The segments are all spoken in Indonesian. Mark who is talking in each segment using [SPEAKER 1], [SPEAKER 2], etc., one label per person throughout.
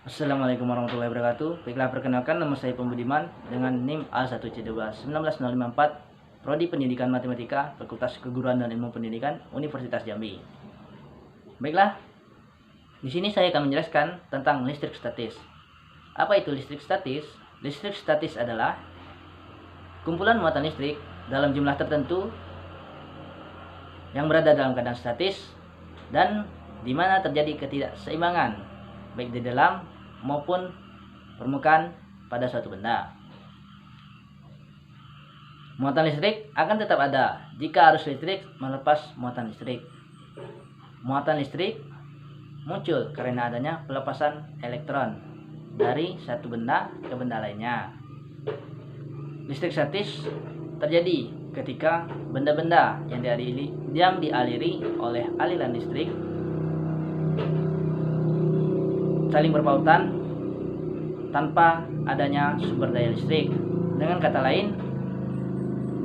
[SPEAKER 1] Assalamualaikum warahmatullahi wabarakatuh. Baiklah, perkenalkan, nama saya Pembudiman dengan NIM A1C12 19054, Prodi Pendidikan Matematika, Fakultas Keguruan dan Ilmu Pendidikan, Universitas Jambi. Baiklah, di sini saya akan menjelaskan tentang listrik statis. Apa itu listrik statis? Listrik statis adalah kumpulan muatan listrik dalam jumlah tertentu yang berada dalam keadaan statis dan di mana terjadi ketidakseimbangan baik di dalam maupun permukaan pada suatu benda. Muatan listrik akan tetap ada jika arus listrik melepas muatan listrik. Muatan listrik muncul karena adanya pelepasan elektron dari satu benda ke benda lainnya. Listrik statis terjadi ketika benda-benda yang dialiri oleh aliran listrik saling berpautan tanpa adanya sumber daya listrik. Dengan kata lain,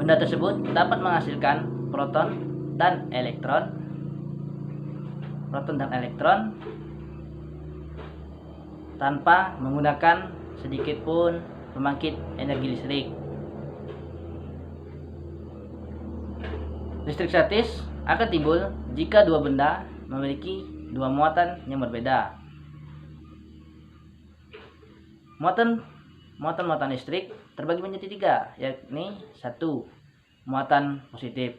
[SPEAKER 1] benda tersebut dapat menghasilkan proton dan elektron tanpa menggunakan sedikit pun pembangkit energi listrik. Listrik statis akan timbul jika dua benda memiliki dua muatan yang berbeda. Muatan listrik terbagi menjadi tiga, yakni satu, muatan positif,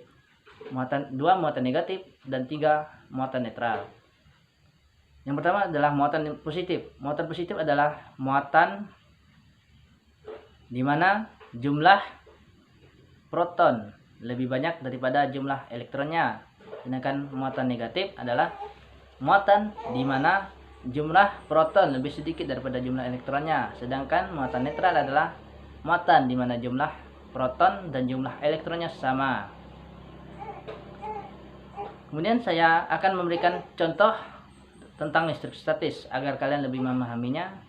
[SPEAKER 1] dua, muatan negatif, dan tiga, muatan netral. Yang pertama adalah muatan positif. Muatan positif adalah muatan di mana jumlah proton lebih banyak daripada jumlah elektronnya. Sedangkan muatan negatif adalah muatan di mana jumlah proton lebih sedikit daripada jumlah elektronnya. Sedangkan muatan netral adalah muatan di mana jumlah proton dan jumlah elektronnya sama. Kemudian saya akan memberikan contoh tentang listrik statis agar kalian lebih memahaminya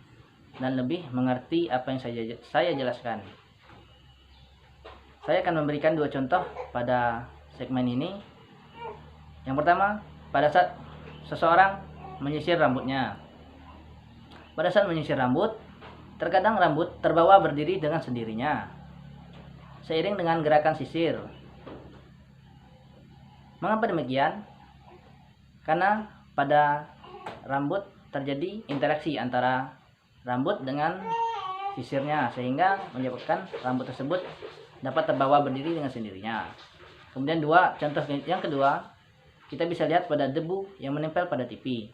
[SPEAKER 1] dan lebih mengerti apa yang saya jelaskan. Saya akan memberikan dua contoh pada segmen ini. Yang pertama, pada saat seseorang menyisir rambutnya. Pada saat menyisir rambut, terkadang rambut terbawa berdiri dengan sendirinya seiring dengan gerakan sisir. Mengapa demikian? Karena pada rambut terjadi interaksi antara rambut dengan sisirnya sehingga menyebabkan rambut tersebut dapat terbawa berdiri dengan sendirinya. Kemudian contoh yang kedua, kita bisa lihat pada debu yang menempel pada TV.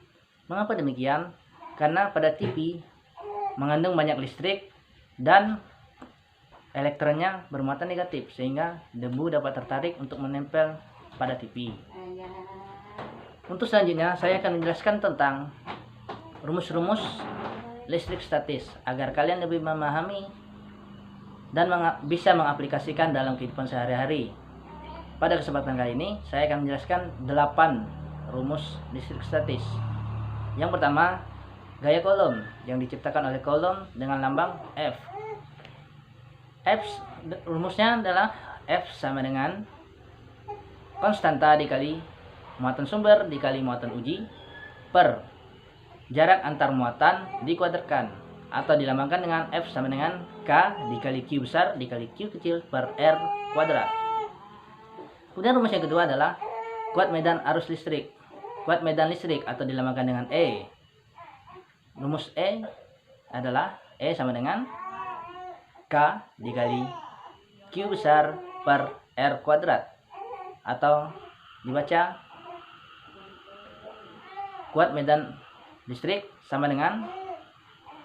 [SPEAKER 1] Mengapa demikian? Karena pada TV mengandung banyak listrik dan elektronnya bermuatan negatif sehingga debu dapat tertarik untuk menempel pada TV. Untuk selanjutnya saya akan menjelaskan tentang rumus-rumus listrik statis agar kalian lebih memahami dan bisa mengaplikasikan dalam kehidupan sehari-hari. Pada kesempatan kali ini saya akan menjelaskan 8 rumus listrik statis. Yang pertama, gaya Coulomb yang diciptakan oleh Coulomb dengan lambang F. Rumusnya adalah F sama dengan konstanta dikali muatan sumber dikali muatan uji per jarak antar muatan dikuadratkan, atau dilambangkan dengan F sama dengan K dikali Q besar dikali Q kecil per R kuadrat. Kemudian rumus yang kedua adalah kuat medan arus listrik. Kuat medan listrik atau dilambangkan dengan E. Rumus E adalah E sama dengan K dikali Q besar per R kuadrat, atau dibaca kuat medan listrik sama dengan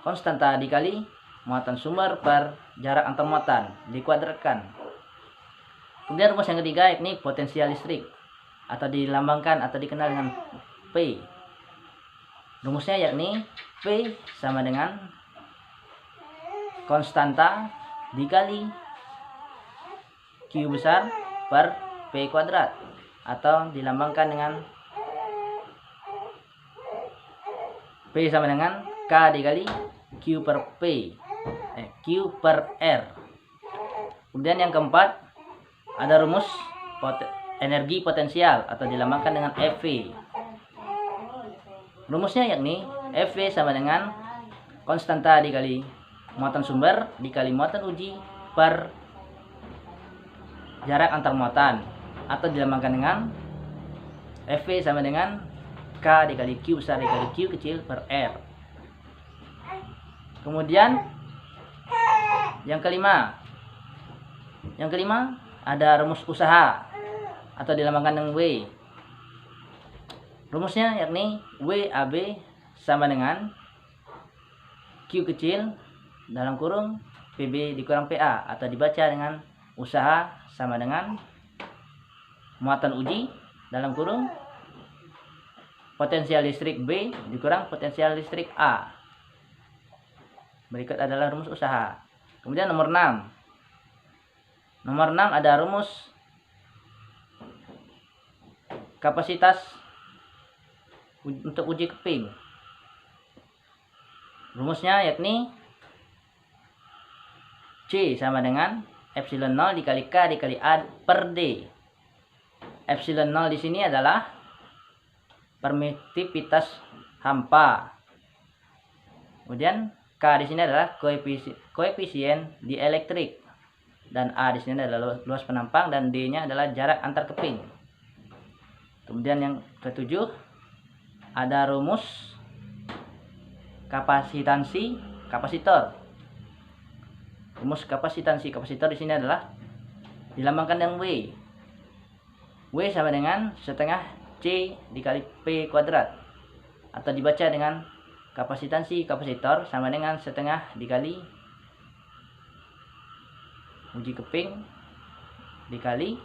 [SPEAKER 1] konstanta dikali muatan sumber per jarak antar muatan dikuadratkan. Kemudian rumus yang ketiga yakni potensial listrik atau dilambangkan atau dikenal dengan P. Rumusnya yakni P sama dengan konstanta dikali Q besar per P kuadrat, atau dilambangkan dengan P sama dengan K dikali Q per Q per R. Kemudian yang keempat ada rumus energi potensial atau dilambangkan dengan EV. Rumusnya yakni EV sama dengan konstanta dikali muatan sumber dikali muatan uji per jarak antar muatan, atau dilambangkan dengan Fv sama dengan K dikali Q besar dikali Q kecil per R. Kemudian yang kelima ada rumus usaha atau dilambangkan dengan W. Rumusnya yakni WAB sama dengan Q kecil dalam kurung PB dikurang PA, atau dibaca dengan usaha sama dengan muatan uji dalam kurung potensial listrik B dikurang potensial listrik A. Berikut adalah rumus usaha. Kemudian nomor 6. Nomor 6 ada rumus kapasitas untuk uji keping. Rumusnya yakni C sama dengan epsilon 0 dikali K dikali A per D. Epsilon 0 di sini adalah permitivitas hampa. Kemudian K di sini adalah koefisien dielektrik, dan A di sini adalah luas penampang, dan D-nya adalah jarak antar keping. Kemudian yang ketujuh ada rumus kapasitansi kapasitor. Rumus kapasitansi kapasitor di sini adalah dilambangkan dengan W. W sama dengan setengah C dikali P kuadrat, atau dibaca dengan kapasitansi kapasitor sama dengan setengah dikali uji keping dikali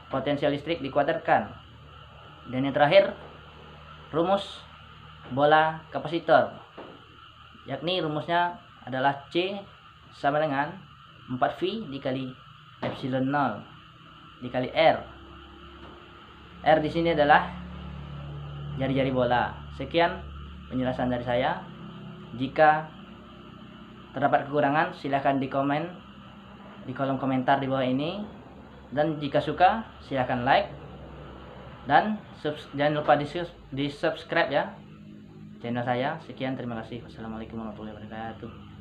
[SPEAKER 1] potensial listrik dikuadratkan. Dan yang terakhir rumus bola kapasitor, yakni rumusnya adalah C sama dengan 4V dikali epsilon 0 dikali R. R di sini adalah jari-jari bola. Sekian penjelasan dari saya. Jika terdapat kekurangan, silahkan dikomen di kolom komentar di bawah ini. Dan jika suka, silahkan like. Dan jangan lupa di subscribe ya channel saya. Sekian, terima kasih. Wassalamualaikum warahmatullahi wabarakatuh.